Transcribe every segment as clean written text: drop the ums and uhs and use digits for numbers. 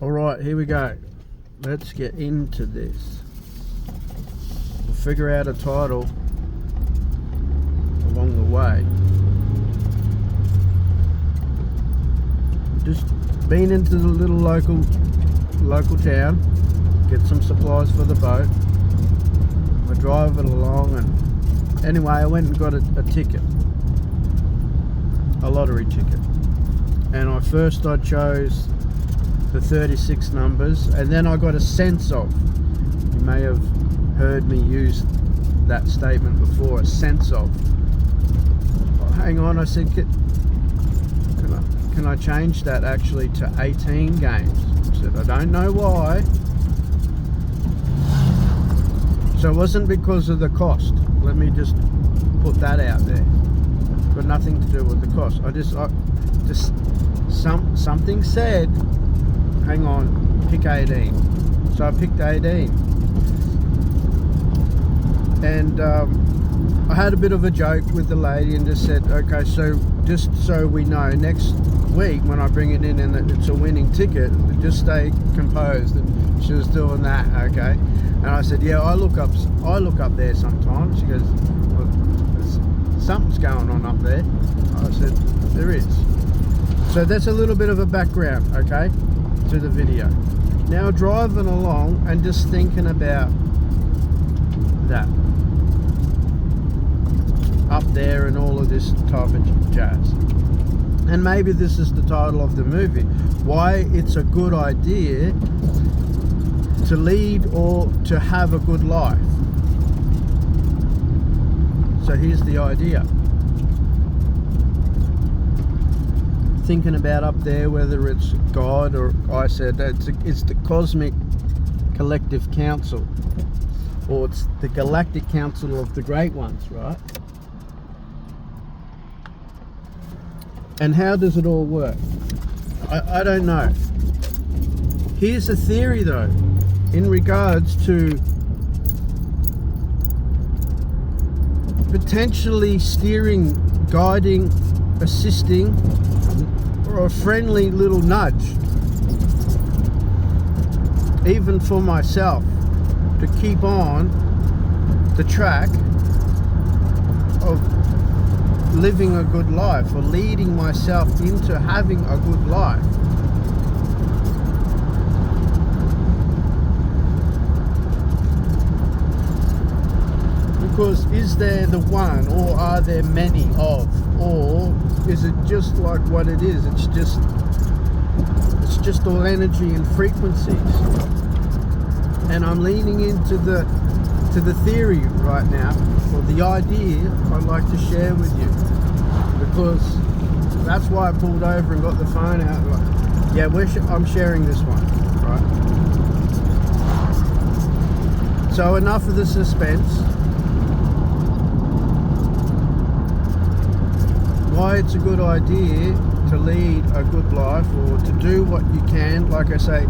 Alright, here we go. Let's get into this. We'll figure out a title along the way. Just been into the little local town, get some supplies for the boat. I drive it along, and anyway, I went and got a ticket, a lottery ticket, and I chose the 36 numbers, and then I got a sense of, you may have heard me use that statement before, a sense of, hang on, I said, can I change that actually to 18 games? I said, I don't know why. So it wasn't because of the cost. Let me just put that out there. Got nothing to do with the cost. Something said, hang on, pick 18. So I picked 18. And I had a bit of a joke with the lady and just said, okay, so just so we know, next week when I bring it in and it's a winning ticket, just stay composed. And she was doing that, okay. And I said, yeah, I look up there sometimes. She goes, well, something's going on up there. I said, there is. So that's a little bit of a background, okay, to the video. Now driving along and just thinking about that up there and all of this type of jazz. And maybe this is the title of the movie, why it's a good idea to lead or to have a good life. So here's the idea. Thinking about up there, whether it's God or, I said it's the cosmic collective council, or it's the galactic council of the great ones, right? And how does it all work? I don't know. Here's a theory though, in regards to potentially steering, guiding, assisting, or a friendly little nudge, even for myself, to keep on the track of living a good life, or leading myself into having a good life. Because is there the one, or are there many of, or is it just like what it is? It's just all energy and frequencies. And I'm leaning into the theory right now, or the idea I'd like to share with you, because that's why I pulled over and got the phone out. Like, yeah, I'm sharing this one, right? So enough of the suspense. Why it's a good idea to lead a good life, or to do what you can, like I say,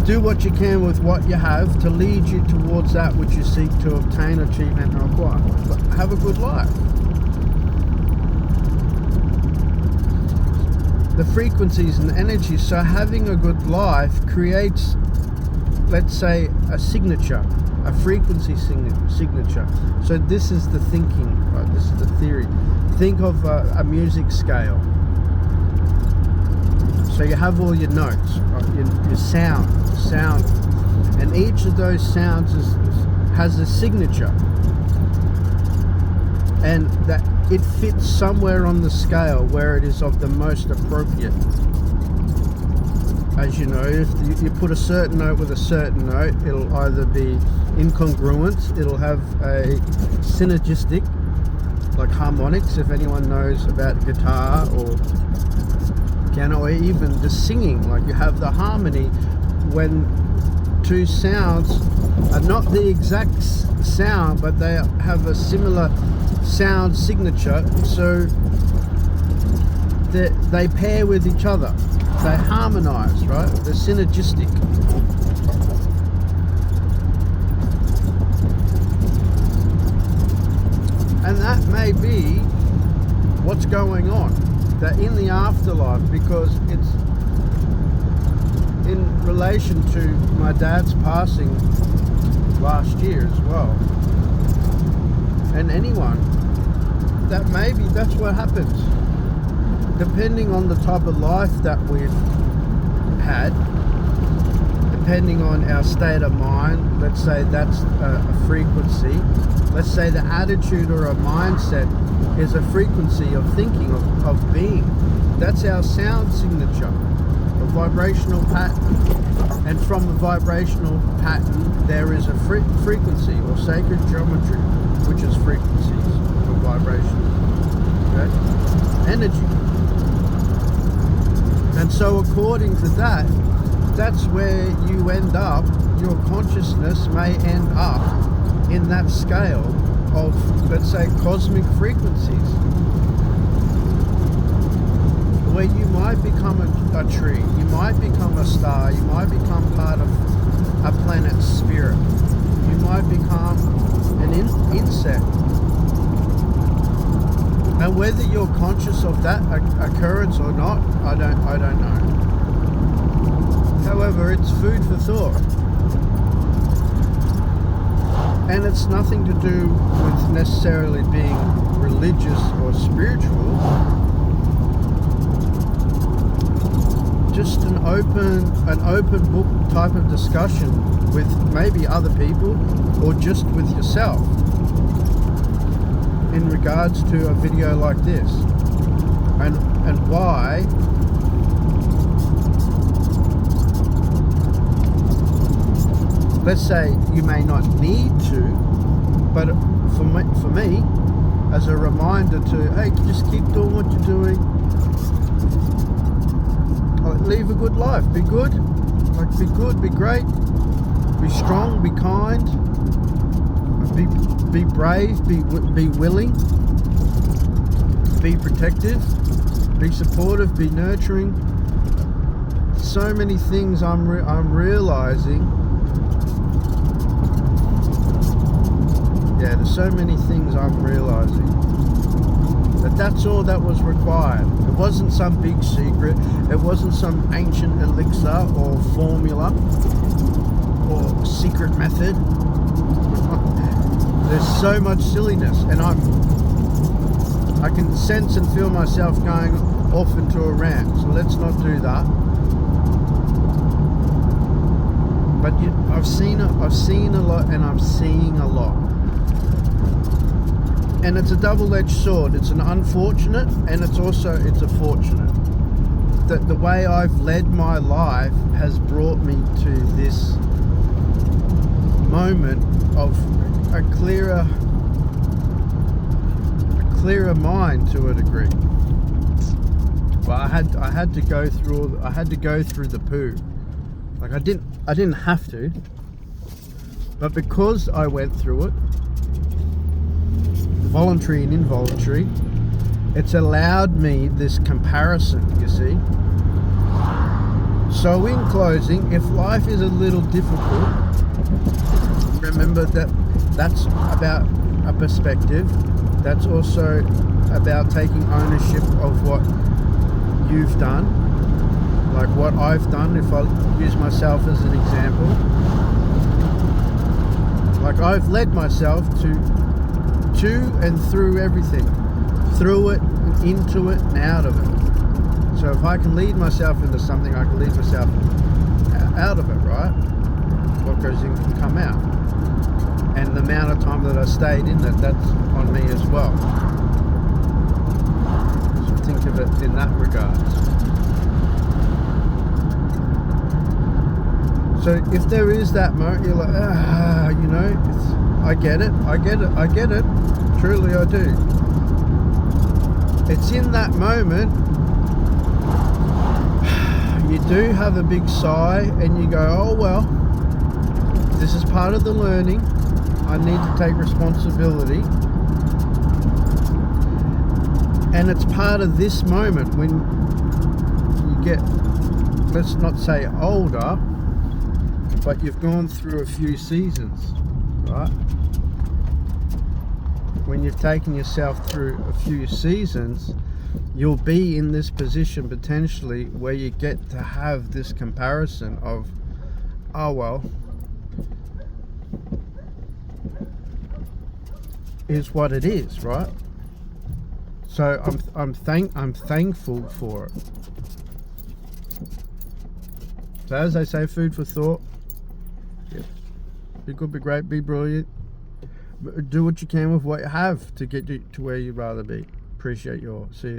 do what you can with what you have to lead you towards that which you seek to obtain, achieve and acquire. But have a good life. The frequencies and energies, so having a good life creates, let's say, a signature, a frequency signature. So this is the thinking, right? This is the theory. Think of a music scale. So you have all your notes, right? Your sound, and each of those sounds has a signature, and that it fits somewhere on the scale where it is of the most appropriate. As you know, if you put a certain note with a certain note, it'll either be incongruent, it'll have a synergistic, like harmonics, if anyone knows about guitar or piano, or even the singing, like you have the harmony when two sounds are not the exact sound, but they have a similar sound signature, so they pair with each other, they harmonize, right? They're synergistic. And that may be what's going on, that in the afterlife, because it's in relation to my dad's passing last year as well, and anyone, that maybe that's what happens, depending on the type of life that we've had, depending on our state of mind. Let's say that's a frequency. Let's say the attitude or a mindset is a frequency of thinking, of being. That's our sound signature, a vibrational pattern. And from the vibrational pattern, there is a frequency or sacred geometry, which is frequencies or vibration, okay? Energy. And so according to that, that's where you end up, your consciousness may end up in that scale of, let's say, cosmic frequencies, where you might become a tree, you might become a star, you might become part of a planet's spirit, you might become an insect. And whether you're conscious of that occurrence or not, I don't know. However, it's food for thought. And it's nothing to do with necessarily being religious or spiritual. Just an open book type of discussion with maybe other people or just with yourself in regards to a video like this, and why let's say you may not need to, but for me as a reminder to, hey, just keep doing what you're doing, live a good life, be good, be good, be great, be strong, be kind, be brave, be willing, be protective, be supportive, be nurturing. So many things I'm realizing. Yeah, there's so many things I'm realizing that that's all that was required. It wasn't some big secret. It wasn't some ancient elixir or formula or secret method. There's so much silliness, and I can sense and feel myself going off into a rant. So let's not do that. But I've seen a lot, and I'm seeing a lot. And it's a double-edged sword. It's an unfortunate, and it's a fortunate. That the way I've led my life has brought me to this moment of a clearer mind to a degree. But I had to go through the poo. Like I didn't have to, but because I went through it, voluntary and involuntary, it's allowed me this comparison, you see. So in closing, if life is a little difficult, remember that that's about a perspective. That's also about taking ownership of what you've done, like what I've done. If I use myself as an example, like I've led myself to and through everything, through it, into it, and out of it. So if I can lead myself into something, I can lead myself out of it, right? What goes in can come out. And the amount of time that I stayed in it, that's on me as well. So think of it in that regard. So if there is that moment, you're like, I get it. Truly I do. It's in that moment you do have a big sigh and you go, oh well, this is part of the learning. I need to take responsibility. And it's part of this moment when you get, let's not say older, but you've gone through a few seasons, right? When you've taken yourself through a few seasons, you'll be in this position potentially where you get to have this comparison of oh well, is what it is, right? So I'm thankful for it. So as they say, food for thought. Yep. Be good, be great, be brilliant. Do what you can with what you have to get you to where you'd rather be. Appreciate your. See you.